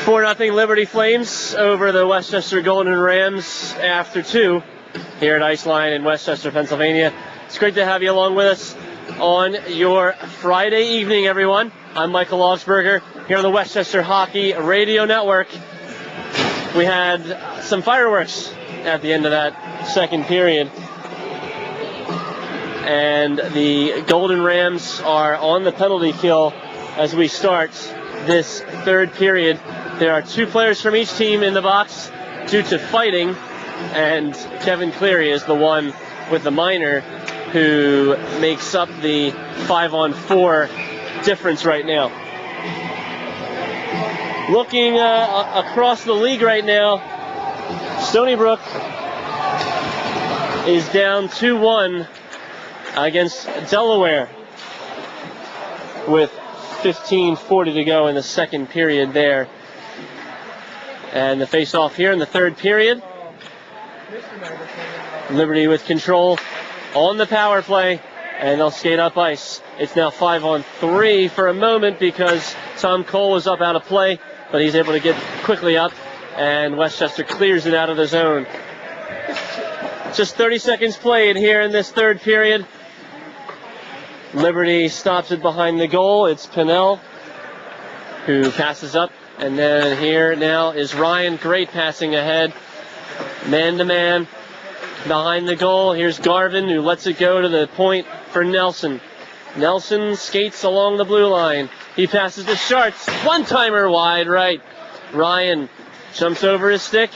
4-0 Liberty Flames over the Westchester Golden Rams after 2 here at Iceline in Westchester, Pennsylvania. It's great to have you along with us on your Friday evening, everyone. I'm Michael Augsberger here on the Westchester Hockey Radio Network. We had some fireworks at the end of that second period. And the Golden Rams are on the penalty kill as we start this third period. There are 2 players from each team in the box due to fighting, and Kevin Cleary is the one with the minor who makes up the 5-on-4 difference right now. Looking across the league right now, Stony Brook is down 2-1 against Delaware with 15:40 to go in the second period there. And the face-off here in the third period. Liberty with control on the power play, and they'll skate up ice. It's now 5-on-3 for a moment because Tom Cole was up out of play, but he's able to get quickly up, and Westchester clears it out of the zone. Just 30 seconds played here in this third period. Liberty stops it behind the goal. It's Pinnell who passes up. And then here now is Ryan. Great passing ahead. Man-to-man behind the goal. Here's Garvin who lets it go to the point for Nelson. Nelson skates along the blue line. He passes to Schartz. One-timer wide right. Ryan jumps over his stick.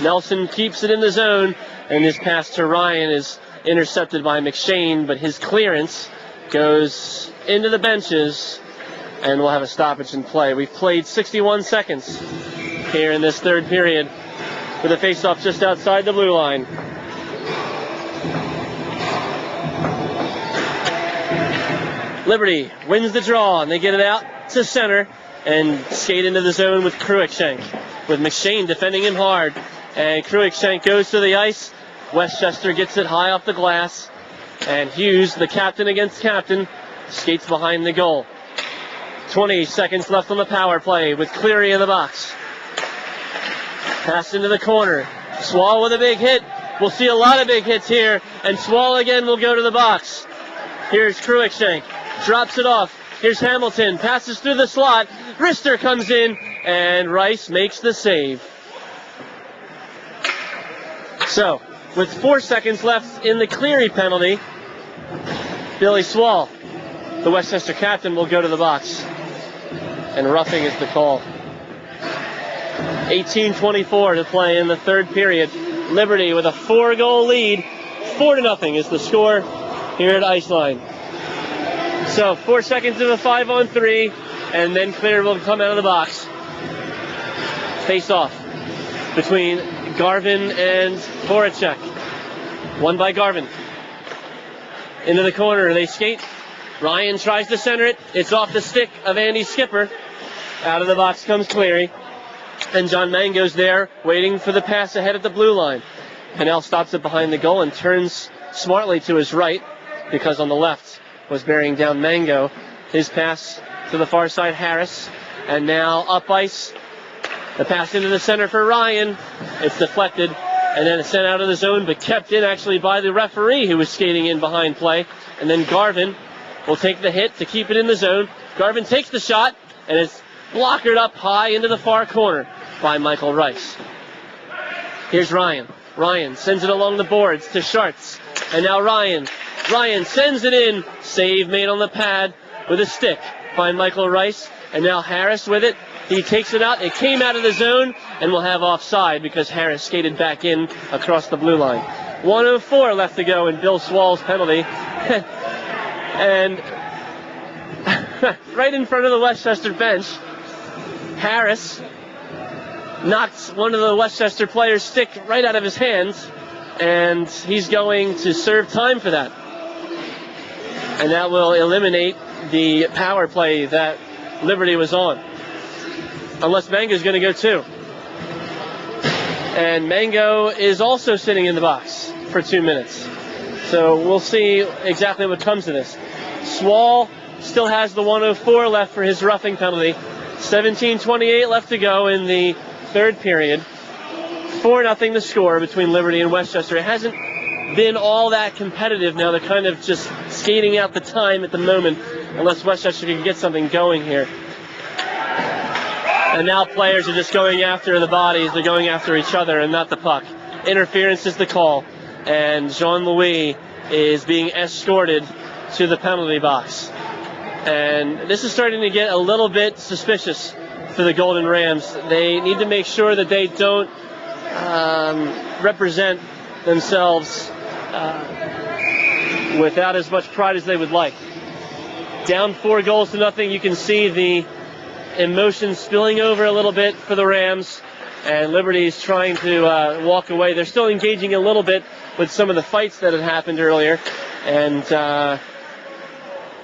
Nelson keeps it in the zone. And this pass to Ryan is intercepted by McShane, but his clearance goes into the benches, and we'll have a stoppage in play. We've played 61 seconds here in this third period with a face-off just outside the blue line. Liberty wins the draw, and they get it out to center and skate into the zone with Cruikshank, with McShane defending him hard. And Cruikshank goes to the ice. Westchester gets it high off the glass. And Hughes, the captain against captain, skates behind the goal. 20 seconds left on the power play with Cleary in the box. Pass into the corner. Swall with a big hit. We'll see a lot of big hits here. And Swall again will go to the box. Here's Cruikshank. Drops it off. Here's Hamilton. Passes through the slot. Rister comes in. And Rice makes the save. So, with 4 seconds left in the Cleary penalty, Billy Swall, the Westchester captain, will go to the box. And roughing is the call. 18:24 to play in the third period. Liberty with a 4-goal lead. 4-0 is the score here at Iceline. So 4 seconds of a 5-on-3, and then Cleary will come out of the box. Face off between Garvin and Voracek. Won by Garvin. Into the corner, they skate. Ryan tries to center it. It's off the stick of Andy Skipper. Out of the box comes Cleary. And John Mango's there, waiting for the pass ahead at the blue line. Pinnell stops it behind the goal and turns smartly to his right, because on the left was bearing down Mango. His pass to the far side, Harris. And now up ice. The pass into the center for Ryan. It's deflected. And then it's sent out of the zone, but kept in actually by the referee who was skating in behind play. And then Garvin will take the hit to keep it in the zone. Garvin takes the shot, and it's blockered up high into the far corner by Michael Rice. Here's Ryan. Ryan sends it along the boards to Schartz. And now Ryan. Ryan sends it in. Save made on the pad with a stick by Michael Rice. And now Harris with it. He takes it out. It came out of the zone, and we'll have offside because Harris skated back in across the blue line. 1:04 left to go in Bill Swall's penalty. And right in front of the Westchester bench, Harris knocks one of the Westchester players' stick right out of his hands, and he's going to serve time for that. And that will eliminate the power play that Liberty was on. Unless Mango's going to go too. And Mango is also sitting in the box for 2 minutes. So we'll see exactly what comes of this. Swall still has the 1:04 left for his roughing penalty. 17:28 left to go in the third period. 4-0 the score between Liberty and Westchester. It hasn't been all that competitive now. They're kind of just skating out the time at the moment, unless Westchester can get something going here. And now players are just going after the bodies. They're going after each other and not the puck. Interference is the call, and Jean-Louis is being escorted to the penalty box. And this is starting to get a little bit suspicious for the Golden Rams. They need to make sure that they don't represent themselves without as much pride as they would like. Down 4-0. You can see the emotion spilling over a little bit for the Rams, and Liberty's trying to walk away. They're still engaging a little bit with some of the fights that had happened earlier, and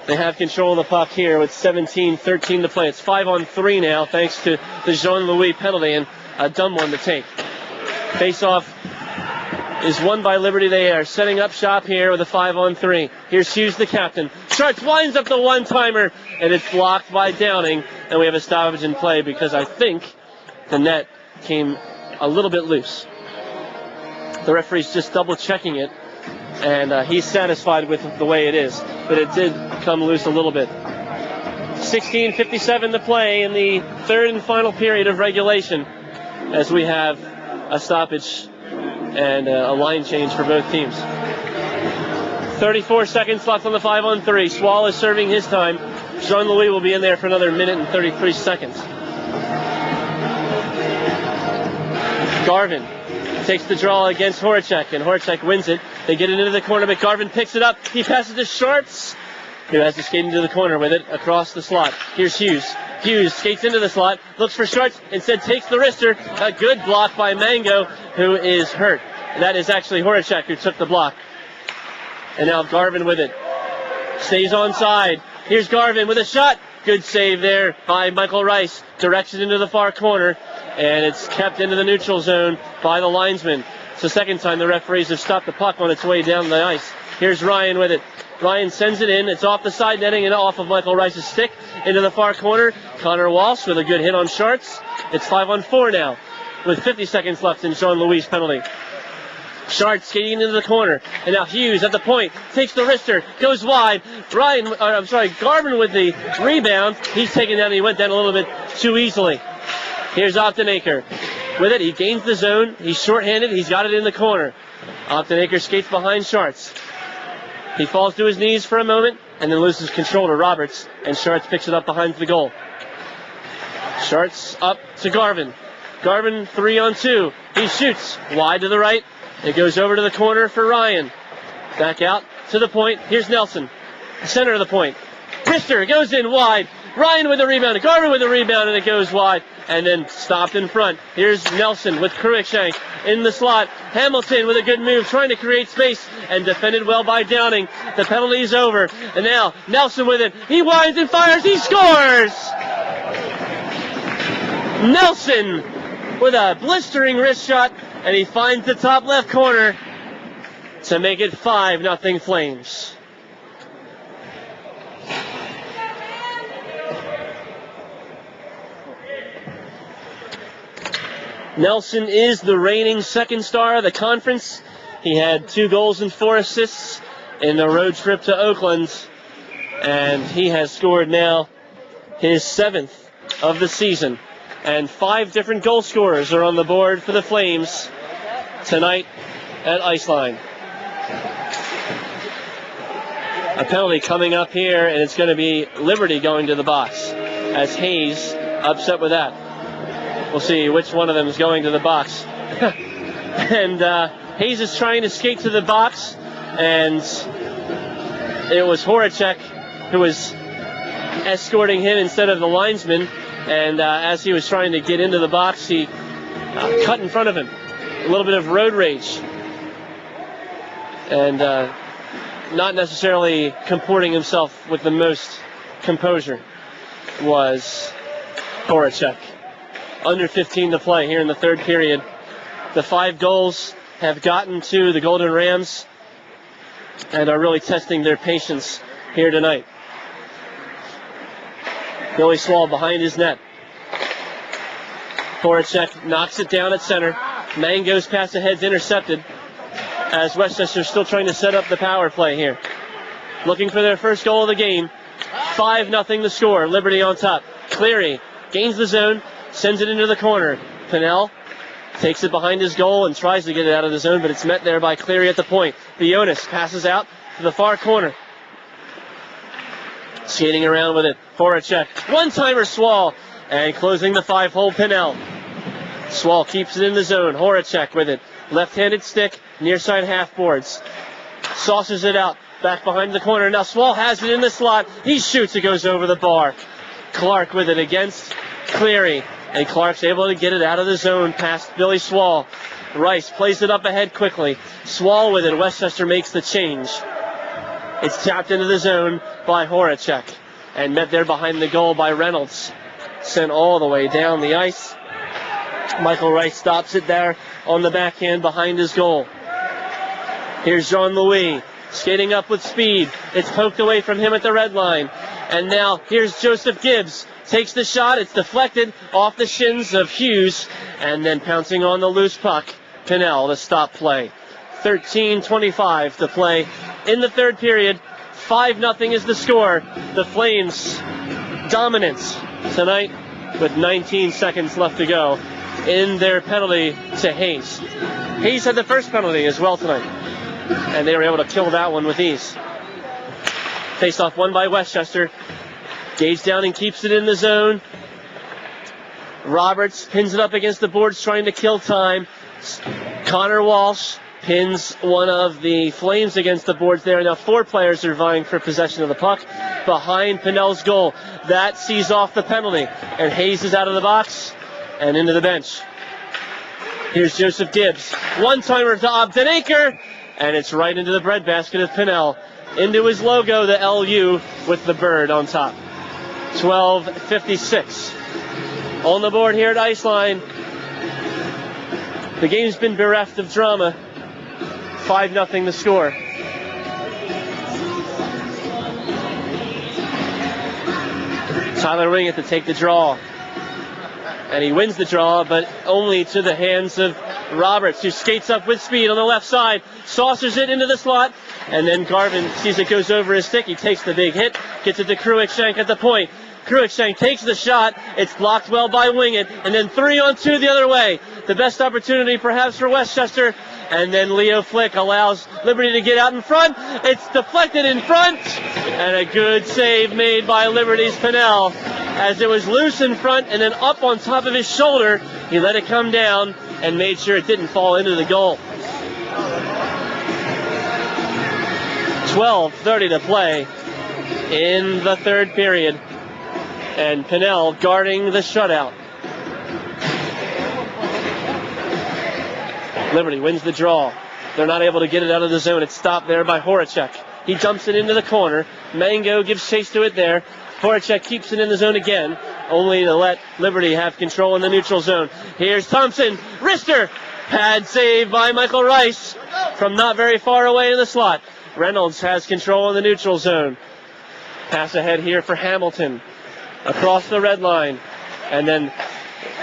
they have control of the puck here with 17:13 to play. It's 5-on-3 now, thanks to the Jean-Louis penalty, and a dumb one to take. Face-off is won by Liberty. They are setting up shop here with a 5-on-3. Here's Hughes, the captain. Sharks winds up the one-timer, and it's blocked by Downing, and we have a stoppage in play because I think the net came a little bit loose. The referee's just double-checking it, and he's satisfied with the way it is, but it did come loose a little bit. 16:57 to play in the third and final period of regulation, as we have a stoppage and a line change for both teams. 34 seconds left on the 5-on-3. Swall is serving his time. Jean-Louis will be in there for another minute and 33 seconds. Garvin takes the draw against Horacek, and Horacek wins it. They get it into the corner, but Garvin picks it up. He passes to Sharts, who has to skate into the corner with it across the slot. Here's Hughes. Hughes skates into the slot, looks for Sharts, instead takes the wrister. A good block by Mango, who is hurt. That is actually Horacek who took the block. And now Garvin with it. Stays onside. Here's Garvin with a shot. Good save there by Michael Rice. Directs it into the far corner, and it's kept into the neutral zone by the linesman. It's the second time the referees have stopped the puck on its way down the ice. Here's Ryan with it. Ryan sends it in. It's off the side netting and off of Michael Rice's stick into the far corner. Connor Walsh with a good hit on Sharts. It's 5-on-4 now with 50 seconds left in Jean-Louis' penalty. Sharts skating into the corner, and now Hughes at the point takes the wrister, goes wide. Garvin with the rebound. He's taken down. He went down a little bit too easily. Here's Optenacre with it. He gains the zone. He's shorthanded. He's got it in the corner. Optenacre skates behind Sharts. He falls to his knees for a moment and then loses control to Roberts, and Sharts picks it up behind the goal. Sharts up to Garvin. Garvin 3-on-2. He shoots wide to the right. It goes over to the corner for Ryan. Back out to the point. Here's Nelson. Center of the point. Pister goes in wide. Ryan with the rebound. Garvin with the rebound, and it goes wide. And then stopped in front. Here's Nelson with Cruikshank in the slot. Hamilton with a good move, trying to create space, and defended well by Downing. The penalty is over. And now Nelson with it. He winds and fires. He scores! Nelson with a blistering wrist shot, and he finds the top left corner to make it 5-0 Flames. Nelson is the reigning second star of the conference. He had 2 goals and 4 assists in the road trip to Oakland, and he has scored now his 7th of the season. And 5 different goal scorers are on the board for the Flames tonight at Iceline. A penalty coming up here, and it's going to be Liberty going to the box, as Hayes upset with that. We'll see which one of them is going to the box. And Hayes is trying to skate to the box, and it was Horacek who was escorting him instead of the linesman. And as he was trying to get into the box, he cut in front of him. A little bit of road rage. And not necessarily comporting himself with the most composure was Horacek. Under 15 to play here in the third period. The 5 goals have gotten to the Golden Rams and are really testing their patience here tonight. Billy Swall behind his net. Horacek knocks it down at center. Mango's pass ahead's intercepted as Westchester's still trying to set up the power play here. Looking for their first goal of the game. 5-0 the score. Liberty on top. Cleary gains the zone, sends it into the corner. Pinnell takes it behind his goal and tries to get it out of the zone, but it's met there by Cleary at the point. Bionis passes out to the far corner. Skating around with it. Horacek. One-timer Swall. And closing the 5-hole Pinnell. Swall keeps it in the zone. Horacek with it. Left-handed stick. Near side half boards. Saucers it out. Back behind the corner. Now Swall has it in the slot. He shoots. It goes over the bar. Clark with it against Cleary. And Clark's able to get it out of the zone past Billy Swall. Rice plays it up ahead quickly. Swall with it. Westchester makes the change. It's tapped into the zone by Horacek. And met there behind the goal by Reynolds. Sent all the way down the ice. Michael Rice stops it there on the backhand behind his goal. Here's Jean-Louis skating up with speed. It's poked away from him at the red line. And now here's Joseph Gibbs. Takes the shot. It's deflected off the shins of Hughes. And then pouncing on the loose puck. Pinnell to stop play. 13:25 to play in the third period. 5-0 is the score. The Flames dominance tonight with 19 seconds left to go in their penalty to Hayes. Hayes had the first penalty as well tonight, and they were able to kill that one with ease. Face-off won by Westchester. Gage down and keeps it in the zone. Roberts pins it up against the boards trying to kill time. Connor Walsh pins one of the Flames against the boards there. Now 4 players are vying for possession of the puck behind Pinnell's goal. That sees off the penalty. And Hayes is out of the box and into the bench. Here's Joseph Gibbs. One-timer to Obdenaker. And it's right into the breadbasket of Pinnell. Into his logo, the LU with the bird on top. 12:56 on the board here at Iceline. The game's been bereft of drama. 5-0 the score. Tyler Ringett to take the draw. And he wins the draw, but only to the hands of Roberts, who skates up with speed on the left side. Saucers it into the slot. And then Garvin sees it goes over his stick. He takes the big hit. Gets it to Cruikshank at the point. Cruikshank takes the shot. It's blocked well by Wingett. And then 3-on-2 the other way. The best opportunity perhaps for Westchester. And then Leo Flick allows Liberty to get out in front. It's deflected in front. And a good save made by Liberty's Pinnell. As it was loose in front and then up on top of his shoulder, he let it come down and made sure it didn't fall into the goal. 12:30 to play in the third period. And Pinnell guarding the shutout. Liberty wins the draw. They're not able to get it out of the zone. It's stopped there by Horacek. He jumps it into the corner. Mango gives chase to it there. Horacek keeps it in the zone again, only to let Liberty have control in the neutral zone. Here's Thompson. Wrister. Pad save by Michael Rice from not very far away in the slot. Reynolds has control in the neutral zone. Pass ahead here for Hamilton. Across the red line. And then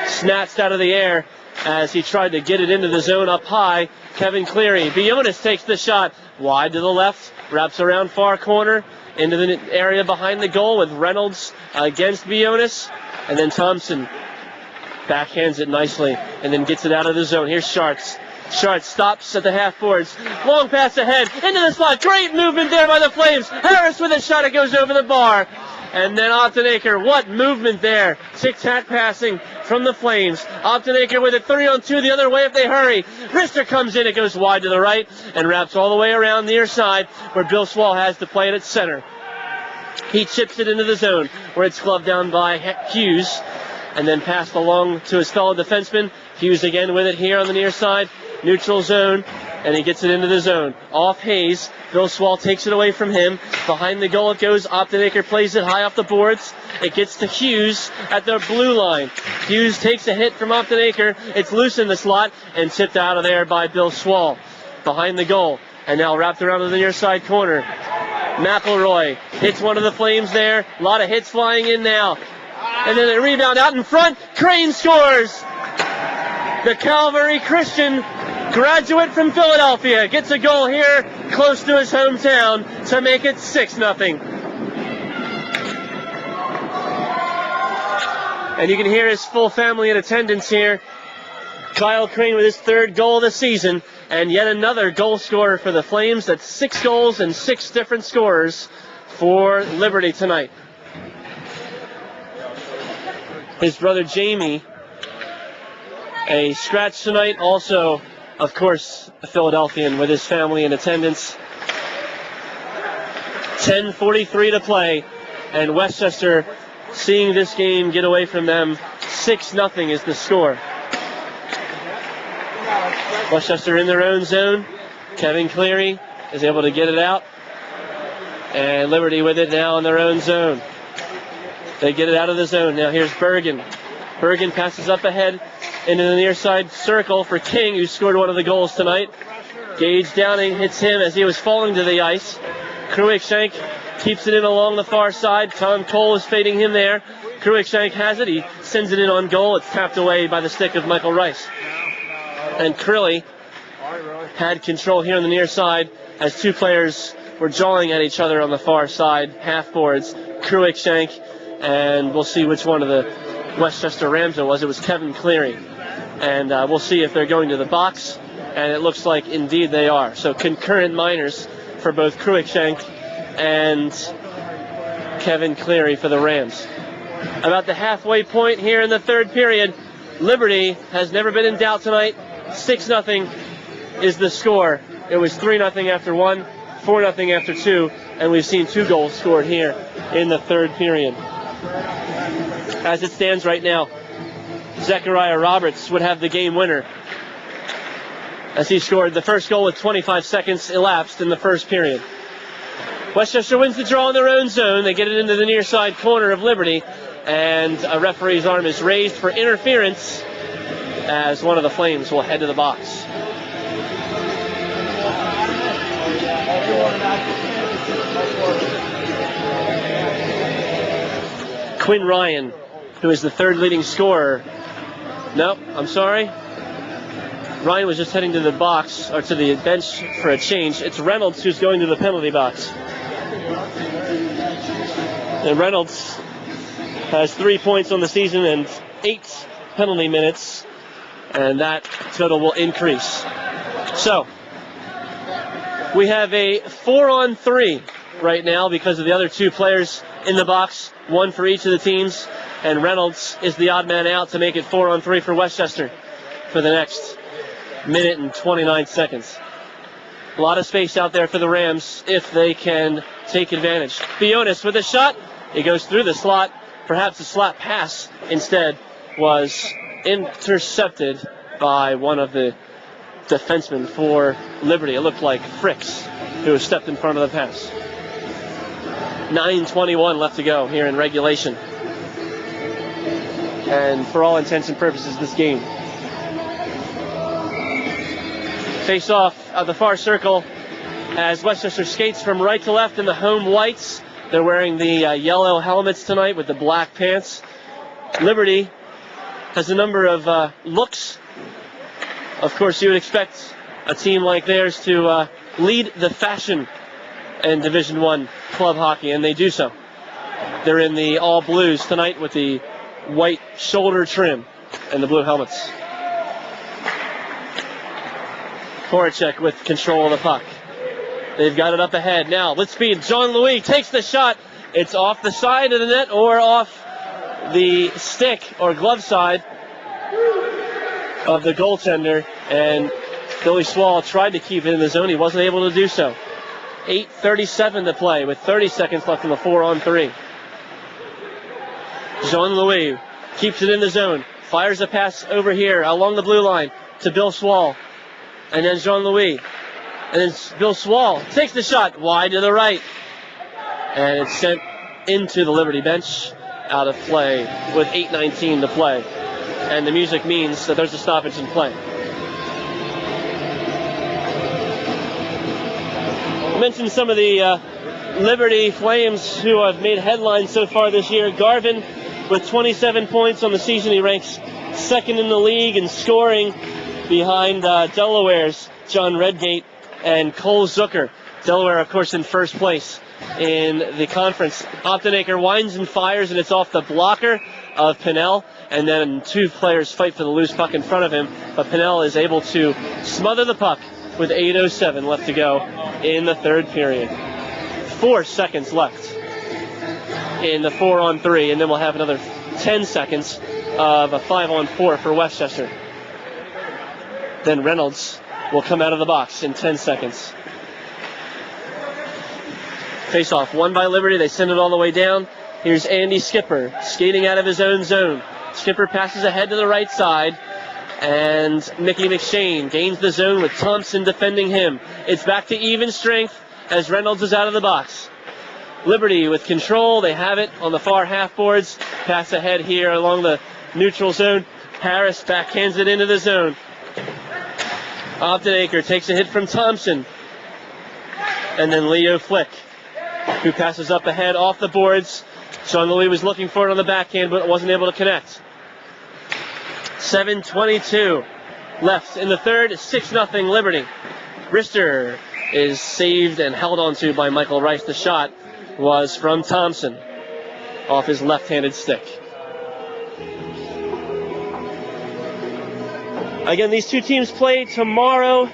snatched out of the air as he tried to get it into the zone up high. Kevin Cleary. Bionis takes the shot. Wide to the left. Wraps around far corner. Into the area behind the goal with Reynolds against Bionis. And then Thompson backhands it nicely and then gets it out of the zone. Here's Schartz. Schartz stops at the half boards. Long pass ahead into the slot. Great movement there by the Flames. Harris with a shot. It goes over the bar. And then Obdenaker. What movement there. Tic-tac passing from the Flames. Obdenaker with it 3-on-2 the other way if they hurry. Wrister comes in. It goes wide to the right and wraps all the way around near side where Bill Swall has to play it at center. He chips it into the zone where it's gloved down by Hughes and then passed along to his fellow defenseman. Hughes again with it here on the near side. Neutral zone. And he gets it into the zone. Off Hayes. Bill Swall takes it away from him. Behind the goal it goes. Obdenaker plays it high off the boards. It gets to Hughes at the blue line. Hughes takes a hit from Obdenaker. It's loose in the slot and tipped out of there by Bill Swall. Behind the goal. And now wrapped around to the near side corner. McElroy hits one of the Flames there. A lot of hits flying in now. And then a rebound out in front. Crane scores. The Calvary Christian graduate from Philadelphia gets a goal here close to his hometown to make it 6-0. And you can hear his full family in attendance here. Kyle Crane with his 3rd goal of the season, and yet another goal scorer for the Flames. That's 6 goals and 6 different scorers for Liberty tonight. His brother Jamie, a scratch tonight, also, of course, a Philadelphian with his family in attendance. 10:43 to play, and Westchester seeing this game get away from them. 6-0 is the score. Westchester in their own zone. Kevin Cleary is able to get it out. And Liberty with it now in their own zone. They get it out of the zone. Now here's Bergen. Bergen passes up ahead into the near side circle for King, who scored one of the goals tonight. Gage Downing hits him as he was falling to the ice. Cruikshank keeps it in along the far side. Tom Cole is fading him there. Cruikshank has it. He sends it in on goal. It's tapped away by the stick of Michael Rice. And Crilly had control here on the near side as 2 players were jawing at each other on the far side, half boards. Cruikshank, and we'll see which one of the Westchester Rams it was. It was Kevin Cleary. And we'll see if they're going to the box, and it looks like indeed they are. So concurrent minors for both Cruikshank and Kevin Cleary for the Rams. About the halfway point here in the 3rd period, Liberty has never been in doubt tonight. 6-0 is the score. It was 3-0 after 1, 4-0 after 2, and we've seen 2 goals scored here in the 3rd period. As it stands right now, Zechariah Roberts would have the game winner, as he scored the first goal with 25 seconds elapsed in the 1st period. Westchester wins the draw in their own zone. They get it into the near side corner of Liberty, and a referee's arm is raised for interference as one of the Flames will head to the box. Quinn Ryan, who is the 3rd leading scorer. No, I'm sorry. Ryan was just heading to the box, or to the bench for a change. It's Reynolds who's going to the penalty box. And Reynolds has 3 points on the season and 8 penalty minutes, and that total will increase. So, we have a 4-on-3 right now because of the other 2 players in the box, 1 for each of the teams, and Reynolds is the odd man out to make it 4-on-3 for Westchester for the next minute and 29 seconds. A lot of space out there for the Rams if they can take advantage. Fionis with a shot. It goes through the slot. Perhaps a slap pass instead was intercepted by one of the defensemen for Liberty. It looked like Fricks, who stepped in front of the pass. 9:21 left to go here in regulation. And for all intents and purposes, this game. Face off at the far circle as Westchester skates from right to left in the home whites. They're wearing the yellow helmets tonight with the black pants. Liberty has a number of looks. Of course, you would expect a team like theirs to lead the fashion in Division I club hockey, and they do so. They're in the all blues tonight with the white shoulder trim and the blue helmets. Horacek with control of the puck. They've got it up ahead. Now, let's speed. Jean-Louis takes the shot. It's off the side of the net or off the stick or glove side of the goaltender. And Billy Swall tried to keep it in the zone. He wasn't able to do so. 8:37 to play with 30 seconds left in the 4-on-3. Jean-Louis keeps it in the zone. Fires a pass over here along the blue line to Bill Swall. And then Jean-Louis. And then Bill Swall takes the shot wide to the right. And it's sent into the Liberty bench out of play with 8:19 to play. And the music means that there's a stoppage in play. I mentioned some of the Liberty Flames who have made headlines so far this year. Garvin with 27 points on the season. He ranks second in the league in scoring behind Delaware's John Redgate and Cole Zucker. Delaware, of course, in first place in the conference. Optenaker winds and fires, and it's off the blocker of Pinnell. And then two players fight for the loose puck in front of him. But Pinnell is able to smother the puck with 8:07 left to go in the third period. 4 seconds left in the 4-on-3, and then we'll have another 10 seconds of a 5-on-4 for Westchester. Then Reynolds will come out of the box in 10 seconds. Face-off won by Liberty. They send it all the way down. Here's Andy Skipper skating out of his own zone. Skipper passes ahead to the right side, and Mickey McShane gains the zone with Thompson defending him. It's back to even strength as Reynolds is out of the box. Liberty with control. They have it on the far half boards. Pass ahead here along the neutral zone. Harris backhands it into the zone. Optenaker takes a hit from Thompson. And then Leo Flick, who passes up ahead off the boards. Sean Louis was looking for it on the backhand, but wasn't able to connect. 7:22 left in the third. 6-0 Liberty. Rister is saved and held onto by Michael Rice. The shot was from Thompson off his left-handed stick. Again, these two teams play tomorrow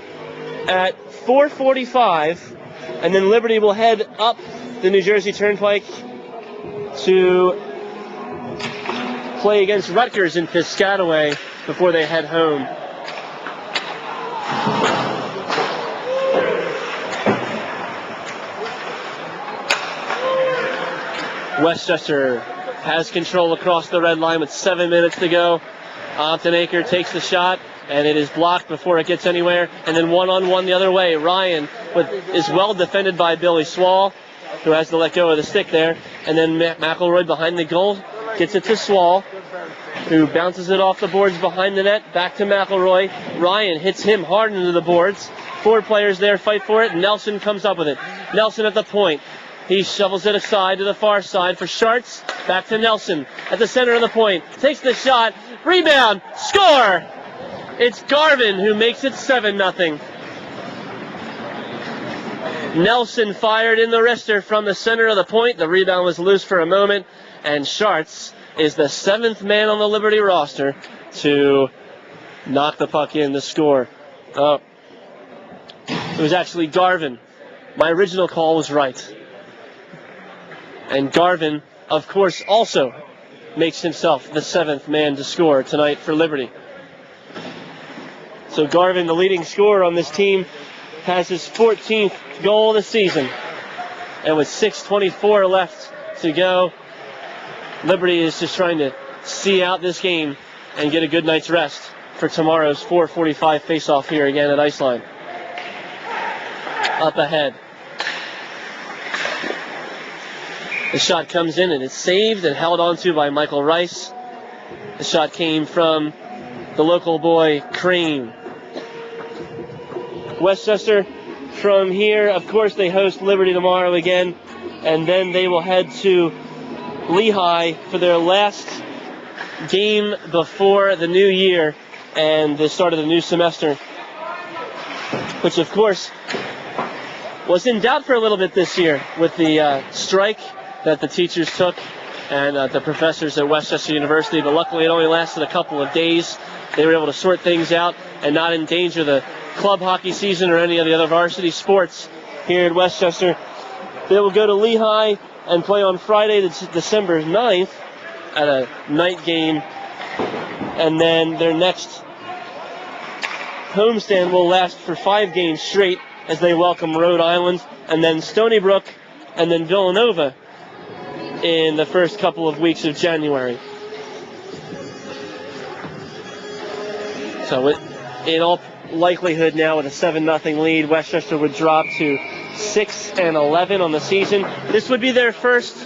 at 4:45, and then Liberty will head up the New Jersey Turnpike to play against Rutgers in Piscataway before they head home. Westchester has control across the red line with 7 minutes to go. Optenaker takes the shot, and it is blocked before it gets anywhere. And then one-on-one the other way. Ryan is well defended by Billy Swall, who has to let go of the stick there. And then McElroy behind the goal gets it to Swall, who bounces it off the boards behind the net. Back to McElroy. Ryan hits him hard into the boards. 4 players there fight for it. Nelson comes up with it. Nelson at the point. He shovels it aside to the far side for Schartz. Back to Nelson at the center of the point. Takes the shot. Rebound. Score! It's Garvin who makes it 7-0. Nelson fired in the wrister from the center of the point. The rebound was loose for a moment. And Schartz is the 7th man on the Liberty roster to knock the puck in to score. It was actually Garvin. My original call was right. And Garvin, of course, also makes himself the 7th man to score tonight for Liberty. So Garvin, the leading scorer on this team, has his 14th goal of the season. And with 6:24 left to go, Liberty is just trying to see out this game and get a good night's rest for tomorrow's 4:45 face-off here again at Iceline. Up ahead. The shot comes in and it's saved and held onto by Michael Rice. The shot came from the local boy, Crane. Westchester from here, of course, they host Liberty tomorrow again, and then they will head to Lehigh for their last game before the new year and the start of the new semester, which, of course, was in doubt for a little bit this year with the strike that the teachers took and the professors at Westchester University, but luckily it only lasted a couple of days. They were able to sort things out and not endanger the club hockey season or any of the other varsity sports here at Westchester. They will go to Lehigh and play on Friday, December 9th at a night game, and then their next homestand will last for 5 games straight as they welcome Rhode Island and then Stony Brook and then Villanova in the first couple of weeks of January. So in all likelihood now with a 7-0 lead, Westchester would drop to 6-11 on the season. This would be their first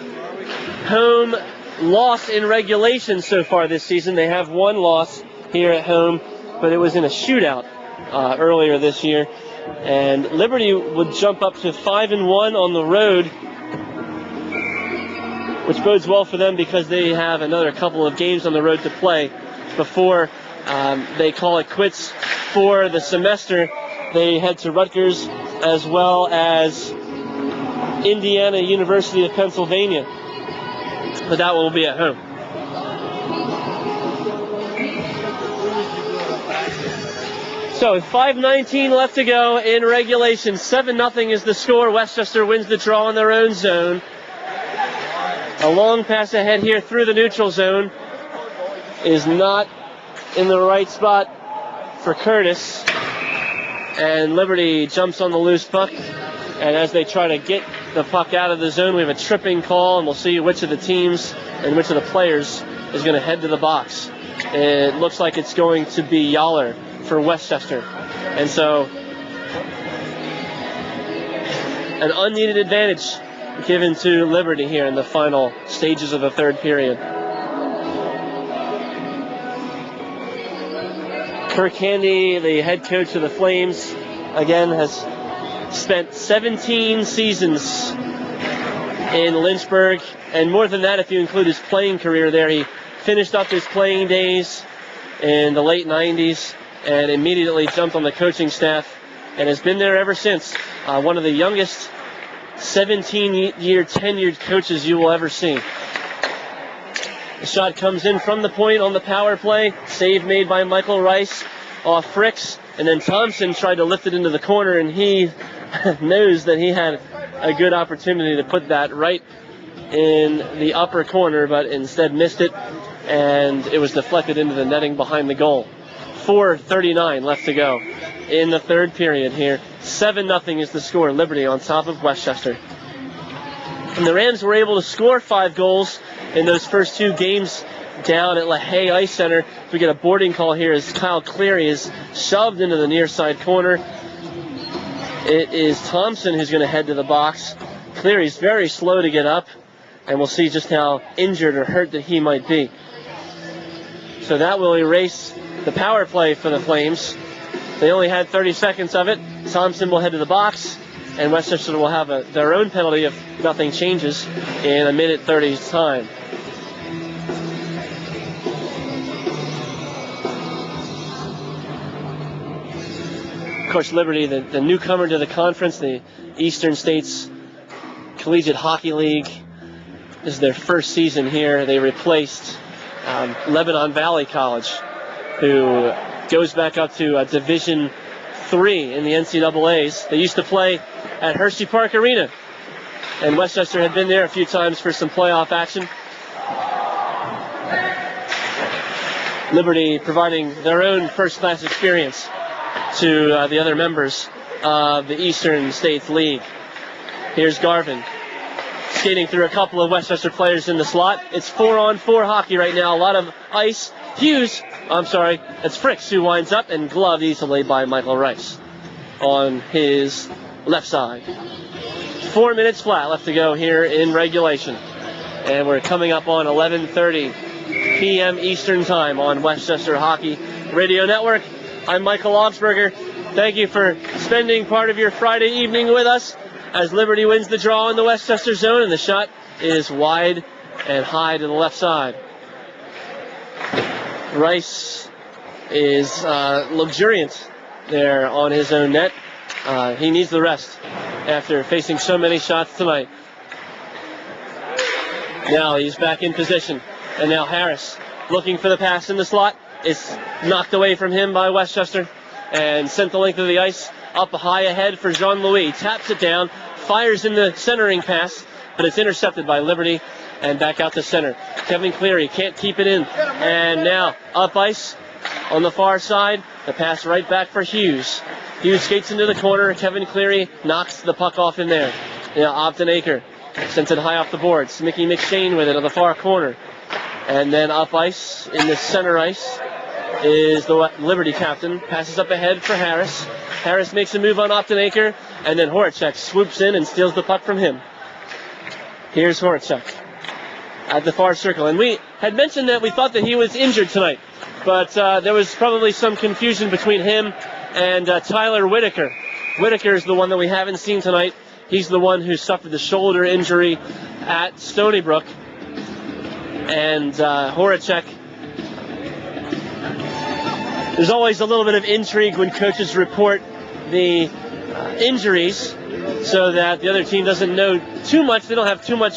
home loss in regulation so far this season. They have 1 loss here at home, but it was in a shootout earlier this year. And Liberty would jump up to 5-1 on the road which bodes well for them because they have another couple of games on the road to play before they call it quits for the semester. They head to Rutgers as well as Indiana University of Pennsylvania, but that will be at home. So with 5:19 left to go in regulation, 7-0 is the score. Westchester wins the draw in their own zone. A long pass ahead here through the neutral zone is not in the right spot for Curtis. And Liberty jumps on the loose puck. And as they try to get the puck out of the zone, we have a tripping call, and we'll see which of the teams and which of the players is going to head to the box. It looks like it's going to be Yahler for Westchester. And so an unneeded advantage given to Liberty here in the final stages of the third period. Kirk Handy, the head coach of the Flames, again has spent 17 seasons in Lynchburg, and more than that if you include his playing career there. He finished up his playing days in the late 90s and immediately jumped on the coaching staff and has been there ever since. One of the youngest 17-year tenured coaches you will ever see. The shot comes in from the point on the power play. Save made by Michael Rice off Fricks, and then Thompson tried to lift it into the corner, and he knows that he had a good opportunity to put that right in the upper corner, but instead missed it, and it was deflected into the netting behind the goal. 4:39 left to go in the third period here. 7-0 is the score. Liberty on top of Westchester. And the Rams were able to score 5 goals in those first 2 games down at LaHaye Ice Center. We get a boarding call here as Kyle Cleary is shoved into the near side corner. It is Thompson who's going to head to the box. Cleary's very slow to get up, and we'll see just how injured or hurt that he might be. So that will erase the power play for the Flames. They only had 30 seconds of it. Thompson will head to the box, and Westchester will have their own penalty if nothing changes in 1:30 time. Of course, Liberty, the newcomer to the conference, the Eastern States Collegiate Hockey League. This is their first season here. They replaced Lebanon Valley College, who goes back up to Division III in the NCAAs. They used to play at Hershey Park Arena, and Westchester had been there a few times for some playoff action. Liberty providing their own first-class experience to the other members of the Eastern States League. Here's Garvin skating through a couple of Westchester players in the slot. It's 4-on-4 hockey right now. A lot of ice. It's Fricks who winds up and gloved easily by Michael Rice on his left side. 4 minutes flat left to go here in regulation. And we're coming up on 11:30 p.m. Eastern Time on Westchester Hockey Radio Network. I'm Michael Augsberger. Thank you for spending part of your Friday evening with us as Liberty wins the draw in the Westchester zone, and the shot is wide and high to the left side. Rice is luxuriant there on his own net. He needs the rest after facing so many shots tonight. Now he's back in position, and now Harris looking for the pass in the slot. It's knocked away from him by Westchester and sent the length of the ice up high ahead for Jean-Louis. Taps it down, fires in the centering pass, but it's intercepted by Liberty and back out to center. Kevin Cleary can't keep it in. And now up ice on the far side. The pass right back for Hughes. Hughes skates into the corner. Kevin Cleary knocks the puck off in there. Now Opton-Aker sends it high off the boards. Mickey McShane with it on the far corner. And then up ice in the center ice is the Liberty captain. Passes up ahead for Harris. Harris makes a move on Opton-Aker, and then Horacek swoops in and steals the puck from him. Here's Horacek at the far circle. And we had mentioned that we thought that he was injured tonight, but there was probably some confusion between him and Tyler Whitaker. Whitaker is the one that we haven't seen tonight. He's the one who suffered the shoulder injury at Stony Brook and Horacek. There's always a little bit of intrigue when coaches report the injuries so that the other team doesn't know too much. They don't have too much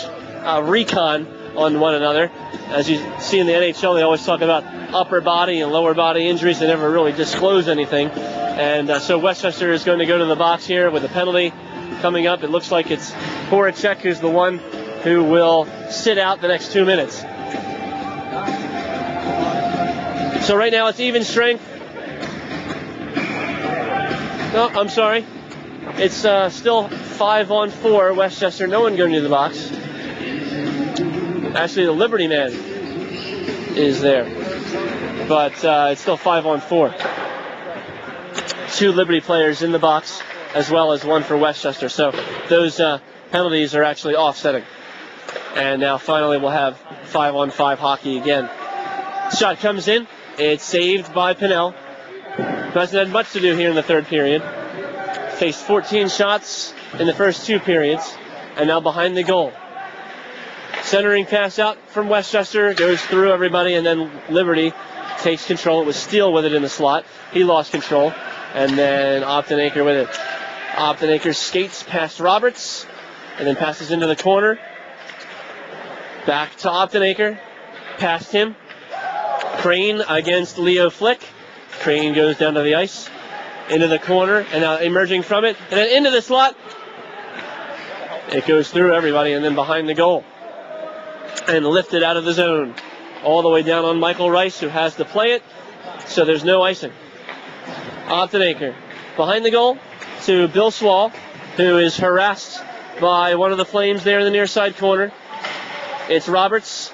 recon on one another. As you see in the NHL, they always talk about upper body and lower body injuries. They never really disclose anything. And so Westchester is going to go to the box here with a penalty coming up. It looks like it's Horacek who's the one who will sit out the next 2 minutes. So right now it's even strength. No, I'm sorry. It's still 5-on-4 Westchester. No one going to the box. Actually, the Liberty man is there. But it's still 5-on-4. 2 Liberty players in the box, as well as 1 for Westchester. So those penalties are actually offsetting. And now finally we'll have 5-on-5 hockey again. Shot comes in. It's saved by Pinnell. Hasn't had much to do here in the third period. Faced 14 shots in the first 2 periods. And now behind the goal. Centering pass out from Westchester. Goes through everybody. And then Liberty takes control. It was Steele with it in the slot. He lost control. And then Optenaker with it. Optenaker skates past Roberts. And then passes into the corner. Back to Optenaker. Past him. Crane against Leo Flick. Crane goes down to the ice. Into the corner. And now emerging from it. And then into the slot. It goes through everybody and then behind the goal. And lifted out of the zone. All the way down on Michael Rice, who has to play it. So there's no icing. Optenaker behind the goal to Bill Swall, who is harassed by one of the Flames there in the near side corner. It's Roberts.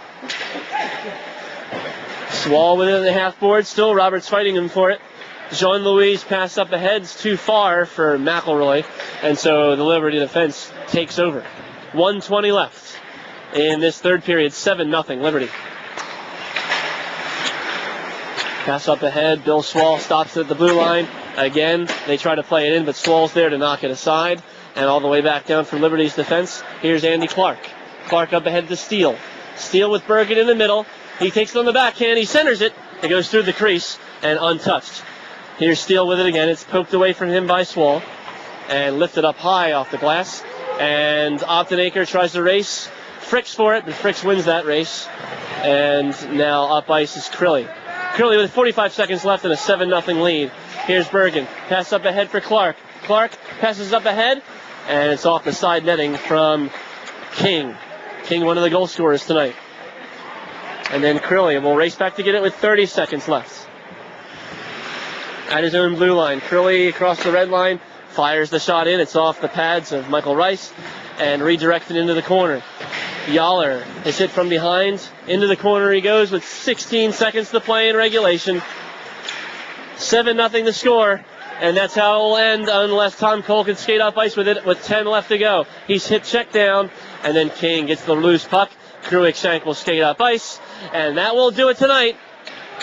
Swall within the half board. Still Roberts fighting him for it. Jean-Louis pass up ahead. It's too far for McElroy. And so the Liberty defense takes over. 1:20 left in this third period. 7-0 Liberty. Pass up ahead. Bill Swall stops at the blue line. Again, they try to play it in, but Swall's there to knock it aside. And all the way back down for Liberty's defense, here's Andy Clark. Clark up ahead to Steele. Steele with Bergen in the middle. He takes it on the backhand. He centers it. It goes through the crease and untouched. Here's Steele with it again. It's poked away from him by Swall and lifted up high off the glass. And Optenaker tries to race. Fricks for it, but Fricks wins that race. And now up ice is Crilly. Crilly with 45 seconds left and a 7-0 lead. Here's Bergen. Pass up ahead for Clark. Clark passes up ahead, and it's off the side netting from King. King, one of the goal scorers tonight. And then Crilly will race back to get it with 30 seconds left. At his own blue line, Crilly across the red line, fires the shot in. It's off the pads of Michael Rice and redirected into the corner. Yaller is hit from behind. Into the corner he goes with 16 seconds to play in regulation. 7-0 the score. And that's how it will end unless Tom Cole can skate up ice with it with 10 left to go. He's hit check down. And then King gets the loose puck. Cruikshank will skate up ice. And that will do it tonight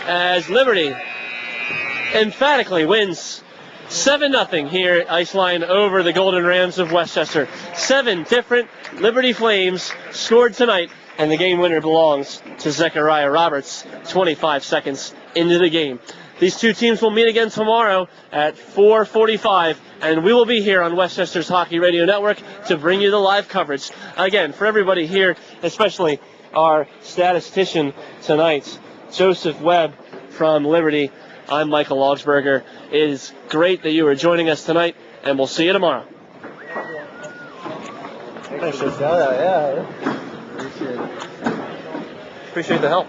as Liberty emphatically wins 7-0 here at Iceline over the Golden Rams of Westchester. 7 different Liberty Flames scored tonight, and the game winner belongs to Zechariah Roberts 25 seconds into the game. These two teams will meet again tomorrow at 4:45, and we will be here on Westchester's Hockey Radio Network to bring you the live coverage. Again, for everybody here, especially our statistician tonight, Joseph Webb from Liberty, I'm Michael Augsberger. It is great that you are joining us tonight, and we'll see you tomorrow. Thanks for that. Yeah. Appreciate the help.